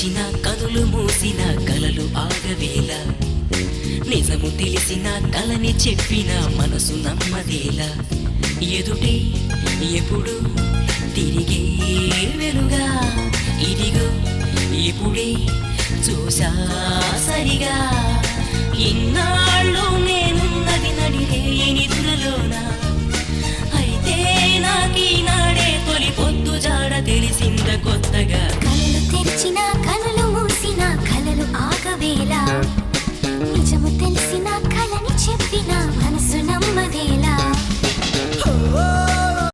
తెరిచిన కనులు మూసిన కలలు ఆగవేళ నిజము తెలిసిన కలని చెప్పిన మనసు నమ్మదేలా ఎదుటే ఎప్పుడు తిరిగే వెలుగా ఇదిగో ఇప్పుడే చూసా సరిగా ఇన్నాళ్ళు నేనున్నది నడిరే నిద్రలోన అయితే నాకీనాడే తొలి పొద్దు జాడ తెలిసింద కొత్తగా